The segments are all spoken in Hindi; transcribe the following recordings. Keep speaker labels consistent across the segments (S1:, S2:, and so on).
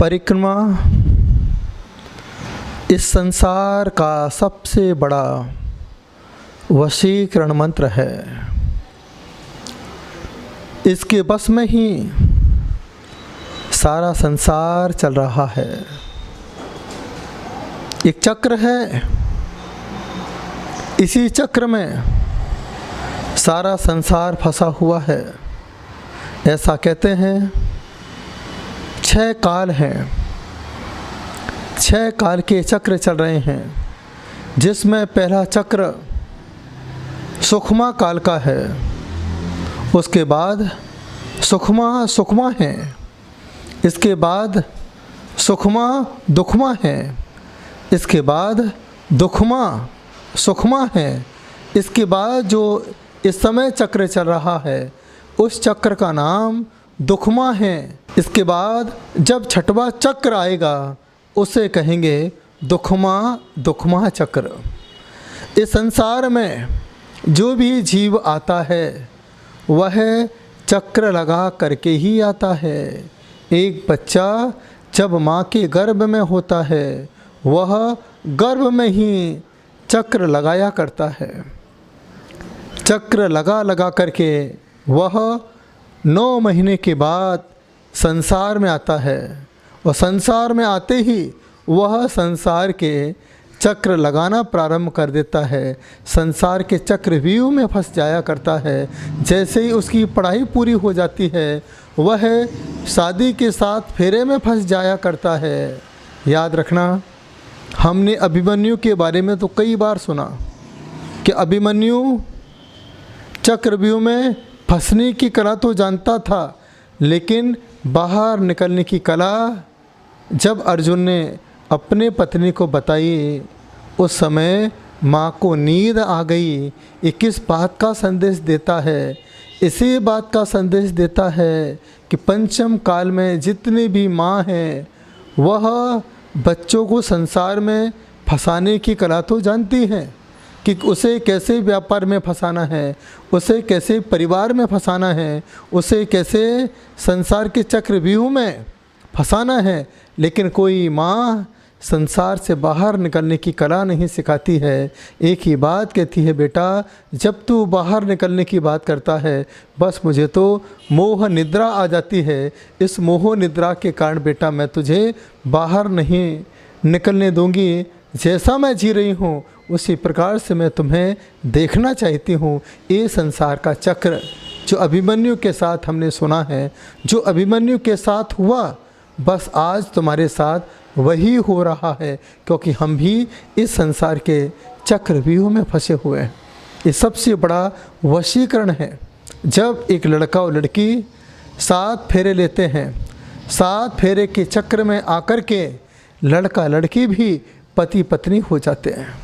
S1: परिक्रमा इस संसार का सबसे बड़ा वशीकरण मंत्र है। इसके बस में ही सारा संसार चल रहा है। एक चक्र है, इसी चक्र में सारा संसार फंसा हुआ है। ऐसा कहते हैं 6 काल हैं, 6 काल के चक्र चल रहे हैं, जिसमें पहला चक्र सुखमा काल का है। उसके बाद सुखमा है, इसके बाद सुखमा दुखमा है, इसके बाद दुखमा सुखमा है, इसके बाद जो इस समय चक्र चल रहा है उस चक्र का नाम दुखमा है। इसके बाद जब छठवां चक्र आएगा उसे कहेंगे दुखमा चक्र। इस संसार में जो भी जीव आता है वह चक्र लगा करके ही आता है। एक बच्चा जब माँ के गर्भ में होता है वह गर्भ में ही चक्र लगाया करता है। चक्र लगा करके वह 9 महीने के बाद संसार में आता है और संसार में आते ही वह संसार के चक्र लगाना प्रारंभ कर देता है। संसार के चक्रव्यूह में फंस जाया करता है। जैसे ही उसकी पढ़ाई पूरी हो जाती है वह शादी के साथ फेरे में फंस जाया करता है। याद रखना, हमने अभिमन्यु के बारे में तो कई बार सुना कि अभिमन्यु चक्रव्यूह में फंसने की कला तो जानता था, लेकिन बाहर निकलने की कला जब अर्जुन ने अपने पत्नी को बताई उस समय माँ को नींद आ गई। ये किस बात का संदेश देता है? इसी बात का संदेश देता है कि पंचम काल में जितनी भी माँ हैं वह बच्चों को संसार में फंसाने की कला तो जानती हैं कि उसे कैसे व्यापार में फंसाना है, उसे कैसे परिवार में फंसाना है, उसे कैसे संसार के चक्रव्यूह में फंसाना है, लेकिन कोई माँ संसार से बाहर निकलने की कला नहीं सिखाती है। एक ही बात कहती है, बेटा जब तू बाहर निकलने की बात करता है बस मुझे तो मोह निद्रा आ जाती है। इस मोह निद्रा के कारण बेटा मैं तुझे बाहर नहीं निकलने दूंगी। जैसा मैं जी रही हूँ उसी प्रकार से मैं तुम्हें देखना चाहती हूँ। ये संसार का चक्र जो अभिमन्यु के साथ हमने सुना है, जो अभिमन्यु के साथ हुआ, बस आज तुम्हारे साथ वही हो रहा है, क्योंकि हम भी इस संसार के चक्रव्यूह में फंसे हुए हैं। ये सबसे बड़ा वशीकरण है। जब एक लड़का और लड़की 7 फेरे लेते हैं, 7 फेरे के चक्र में आकर के लड़का लड़की भी पति पत्नी हो जाते हैं।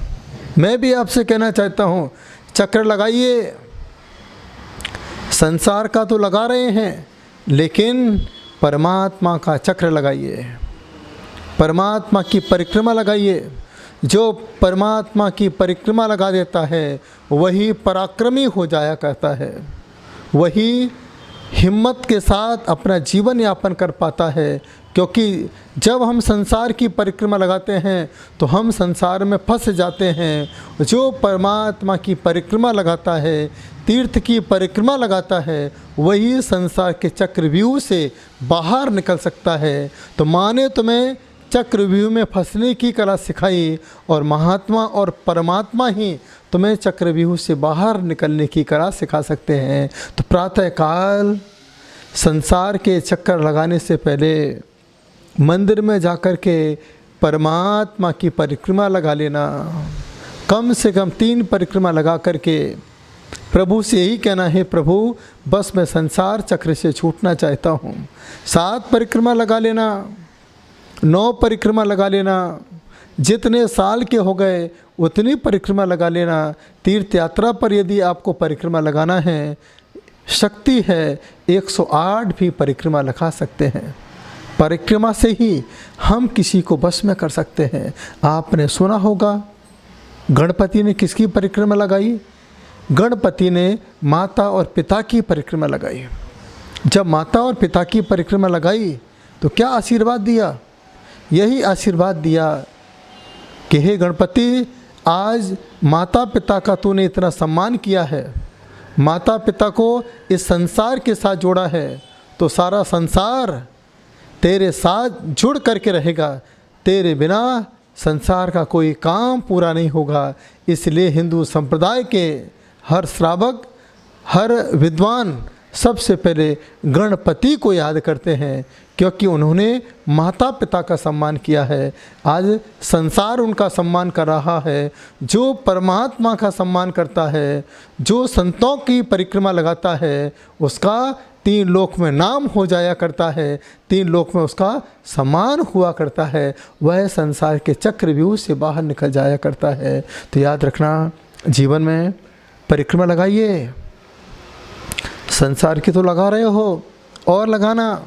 S1: मैं भी आपसे कहना चाहता हूँ, चक्र लगाइए। संसार का तो लगा रहे हैं, लेकिन परमात्मा का चक्र लगाइए, परमात्मा की परिक्रमा लगाइए। जो परमात्मा की परिक्रमा लगा देता है वही पराक्रमी हो जाया करता है, वही हिम्मत के साथ अपना जीवन यापन कर पाता है। क्योंकि जब हम संसार की परिक्रमा लगाते हैं तो हम संसार में फंस जाते हैं। जो परमात्मा की परिक्रमा लगाता है, तीर्थ की परिक्रमा लगाता है, वही संसार के चक्रव्यूह से बाहर निकल सकता है। तो माँ ने तुम्हें चक्रव्यूह में फंसने की कला सिखाई और महात्मा और परमात्मा ही तुम्हें चक्रव्यूह से बाहर निकलने की कला सिखा सकते हैं। तो प्रातःकाल संसार के चक्कर लगाने से पहले मंदिर में जाकर के परमात्मा की परिक्रमा लगा लेना। कम से कम 3 परिक्रमा लगा करके प्रभु से यही कहना है, प्रभु बस मैं संसार चक्र से छूटना चाहता हूँ। 7 परिक्रमा लगा लेना, 9 परिक्रमा लगा लेना, जितने साल के हो गए उतनी परिक्रमा लगा लेना। तीर्थ यात्रा पर यदि आपको परिक्रमा लगाना है, शक्ति है 108 भी परिक्रमा लगा सकते हैं। परिक्रमा से ही हम किसी को बस में कर सकते हैं। आपने सुना होगा गणपति ने किसकी परिक्रमा लगाई? गणपति ने माता और पिता की परिक्रमा लगाई। जब माता और पिता की परिक्रमा लगाई तो क्या आशीर्वाद दिया? यही आशीर्वाद दिया कि हे गणपति, आज माता पिता का तूने इतना सम्मान किया है, माता पिता को इस संसार के साथ जोड़ा है, तो सारा संसार तेरे साथ जुड़ करके रहेगा। तेरे बिना संसार का कोई काम पूरा नहीं होगा। इसलिए हिंदू संप्रदाय के हर श्रावक, हर विद्वान सबसे पहले गणपति को याद करते हैं, क्योंकि उन्होंने माता पिता का सम्मान किया है। आज संसार उनका सम्मान कर रहा है। जो परमात्मा का सम्मान करता है, जो संतों की परिक्रमा लगाता है, उसका 3 लोक में नाम हो जाया करता है, 3 लोक में उसका सम्मान हुआ करता है। वह संसार के चक्रव्यूह से बाहर निकल जाया करता है। तो याद रखना, जीवन में परिक्रमा लगाइए। संसार की तो लगा रहे हो और लगाना,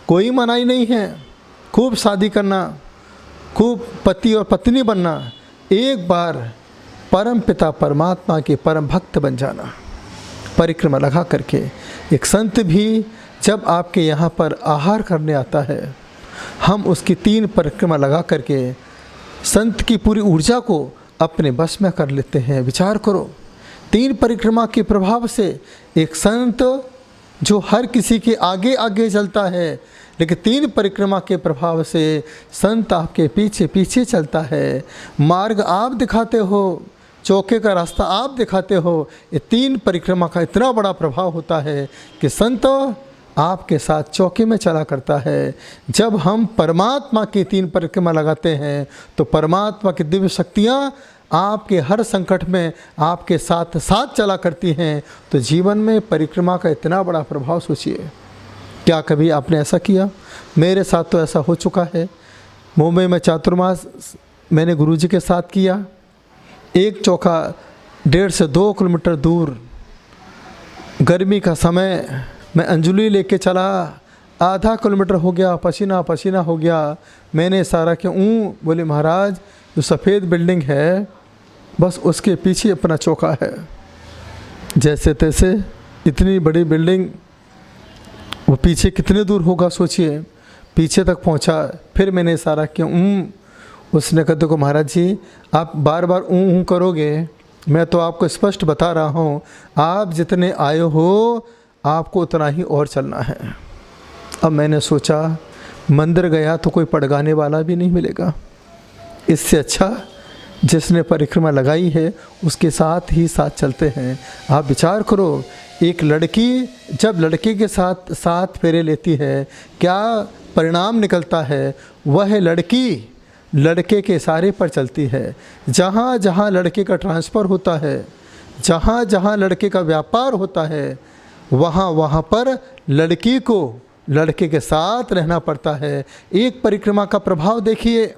S1: कोई मनाही नहीं है। खूब शादी करना, खूब पति और पत्नी बनना, एक बार परम पिता परमात्मा के परम भक्त बन जाना परिक्रमा लगा करके। एक संत भी जब आपके यहाँ पर आहार करने आता है, हम उसकी 3 परिक्रमा लगा करके संत की पूरी ऊर्जा को अपने बस में कर लेते हैं। विचार करो, 3 परिक्रमा के प्रभाव से एक संत जो हर किसी के आगे आगे चलता है, लेकिन 3 परिक्रमा के प्रभाव से संत आपके पीछे पीछे चलता है। मार्ग आप दिखाते हो, चौके का रास्ता आप दिखाते हो। ये 3 परिक्रमा का इतना बड़ा प्रभाव होता है कि संत आपके साथ चौके में चला करता है। जब हम परमात्मा की 3 परिक्रमा लगाते हैं तो परमात्मा की दिव्य शक्तियाँ आपके हर संकट में आपके साथ साथ चला करती हैं। तो जीवन में परिक्रमा का इतना बड़ा प्रभाव सोचिए। क्या कभी आपने ऐसा किया? मेरे साथ तो ऐसा हो चुका है। मुंबई में चातुर्मास मैंने गुरुजी के साथ किया। एक चौका 1.5 से 2 किलोमीटर दूर, गर्मी का समय, मैं अंजलि लेके चला। आधा किलोमीटर हो गया, पसीना पसीना हो गया। मैंने इशारा किया, बोले महाराज जो सफ़ेद बिल्डिंग है बस उसके पीछे अपना चौका है। जैसे तैसे इतनी बड़ी बिल्डिंग, वो पीछे कितने दूर होगा सोचिए। पीछे तक पहुंचा, फिर मैंने इशारा किया, उसने कहा देखो महाराज जी, आप बार बार करोगे, मैं तो आपको स्पष्ट बता रहा हूँ, आप जितने आए हो आपको उतना ही और चलना है। अब मैंने सोचा मंदिर गया तो कोई पड़गाने वाला भी नहीं मिलेगा, इससे अच्छा जिसने परिक्रमा लगाई है उसके साथ ही साथ चलते हैं। आप विचार करो, एक लड़की जब लड़के के साथ 7 फेरे लेती है, क्या परिणाम निकलता है? वह लड़की लड़के के इशारे पर चलती है। जहाँ जहाँ लड़के का ट्रांसफ़र होता है, जहाँ जहाँ लड़के का व्यापार होता है, वहाँ वहाँ पर लड़की को लड़के के साथ रहना पड़ता है। एक परिक्रमा का प्रभाव देखिए।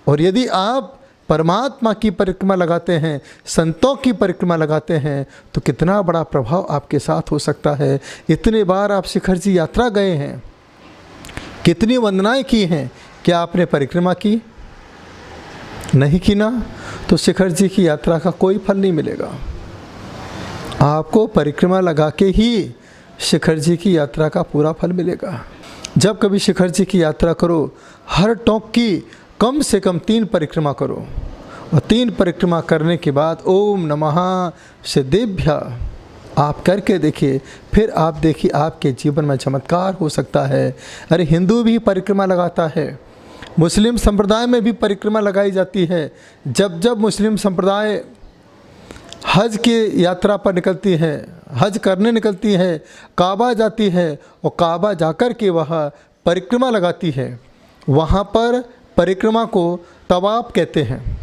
S1: और यदि आप परमात्मा की परिक्रमा लगाते हैं, संतों की परिक्रमा लगाते हैं, तो कितना बड़ा प्रभाव आपके साथ हो सकता है। इतने बार आप शिखर जी यात्रा गए हैं, कितनी वंदनाएं की हैं, क्या आपने परिक्रमा की? नहीं की ना, तो शिखर जी की यात्रा का कोई फल नहीं मिलेगा। आपको परिक्रमा लगा के ही शिखर जी की यात्रा का पूरा फल मिलेगा। जब कभी शिखर जी की यात्रा करो, हर टोंक की कम से कम 3 परिक्रमा करो, और 3 परिक्रमा करने के बाद ओम नमः सिद्धेभ्यः आप करके देखिए। फिर आप देखिए आपके जीवन में चमत्कार हो सकता है। अरे हिंदू भी परिक्रमा लगाता है, मुस्लिम संप्रदाय में भी परिक्रमा लगाई जाती है। जब जब मुस्लिम संप्रदाय हज की यात्रा पर निकलती है, हज करने निकलती है, काबा जाती है और काबा जाकर के वह परिक्रमा लगाती है। वहाँ पर परिक्रमा को तवाफ कहते हैं।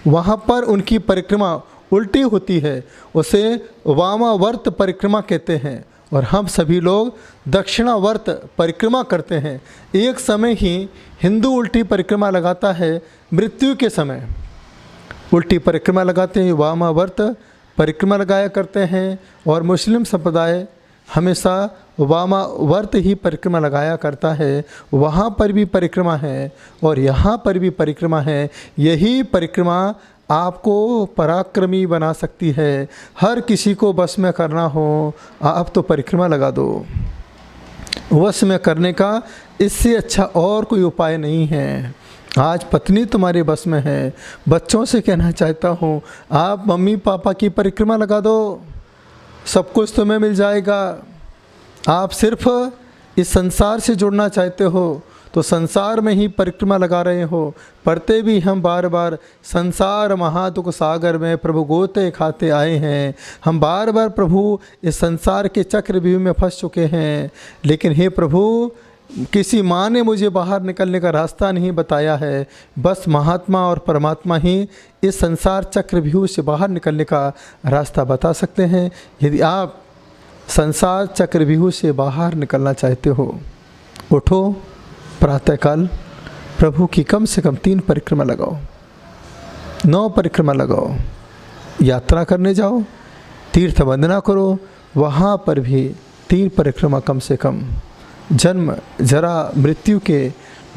S1: वहाँ पर उनकी परिक्रमा उल्टी होती है, उसे वामावर्त परिक्रमा कहते हैं। और हम सभी लोग दक्षिणावर्त परिक्रमा करते हैं। एक समय ही हिंदू उल्टी परिक्रमा लगाता है, मृत्यु के समय उल्टी परिक्रमा लगाते हैं, वामावर्त परिक्रमा लगाया करते हैं। और मुस्लिम संप्रदाय हमेशा वामावर्त ही परिक्रमा लगाया करता है। वहाँ पर भी परिक्रमा है और यहाँ पर भी परिक्रमा है। यही परिक्रमा आपको पराक्रमी बना सकती है। हर किसी को बस में करना हो, आप तो परिक्रमा लगा दो। वश में करने का इससे अच्छा और कोई उपाय नहीं है। आज पत्नी तुम्हारे बस में है। बच्चों से कहना चाहता हूँ, आप मम्मी पापा की परिक्रमा लगा दो, सब कुछ तुम्हें मिल जाएगा। आप सिर्फ इस संसार से जुड़ना चाहते हो तो संसार में ही परिक्रमा लगा रहे हो। पढ़ते भी हम बार बार संसार महादुख सागर में प्रभु गोते खाते आए हैं। हम बार बार प्रभु इस संसार के चक्रव्यूह में फंस चुके हैं। लेकिन हे प्रभु, किसी माँ ने मुझे बाहर निकलने का रास्ता नहीं बताया है। बस महात्मा और परमात्मा ही इस संसार चक्रव्यूह से बाहर निकलने का रास्ता बता सकते हैं। यदि आप संसार चक्रव्यूह से बाहर निकलना चाहते हो, उठो, प्रातःकाल प्रभु की कम से कम 3 परिक्रमा लगाओ, 9 परिक्रमा लगाओ, यात्रा करने जाओ, तीर्थ वंदना करो, वहाँ पर भी 3 परिक्रमा कम से कम। जन्म जरा मृत्यु के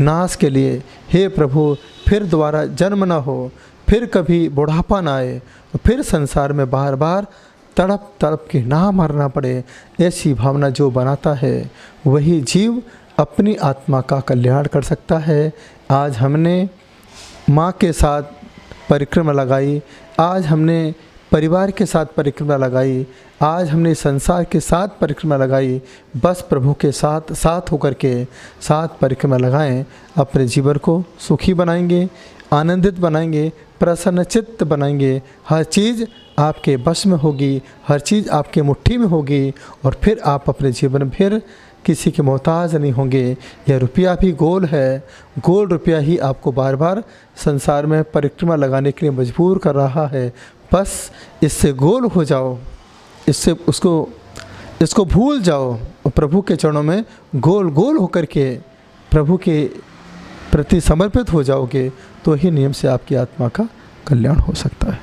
S1: नाश के लिए, हे प्रभु फिर दोबारा जन्म ना हो, फिर कभी बुढ़ापा ना आए, फिर संसार में बार बार तड़प तड़प के ना मरना पड़े, ऐसी भावना जो बनाता है वही जीव अपनी आत्मा का कल्याण कर सकता है। आज हमने माँ के साथ परिक्रमा लगाई, आज हमने परिवार के साथ परिक्रमा लगाई, आज हमने संसार के साथ परिक्रमा लगाई। बस प्रभु के साथ साथ होकर के साथ परिक्रमा लगाएं, अपने जीवन को सुखी बनाएंगे, आनंदित बनाएंगे, प्रसन्नचित्त बनाएंगे। हर चीज़ आपके बस में होगी, हर चीज़ आपके मुट्ठी में होगी, और फिर आप अपने जीवन में फिर किसी के मोहताज नहीं होंगे। यह रुपया भी गोल है, गोल रुपया ही आपको बार बार संसार में परिक्रमा लगाने के लिए मजबूर कर रहा है। बस इससे गोल हो जाओ, इससे इसको भूल जाओ और प्रभु के चरणों में गोल गोल होकर के प्रभु के प्रति समर्पित हो जाओगे, तो ही नियम से आपकी आत्मा का कल्याण हो सकता है।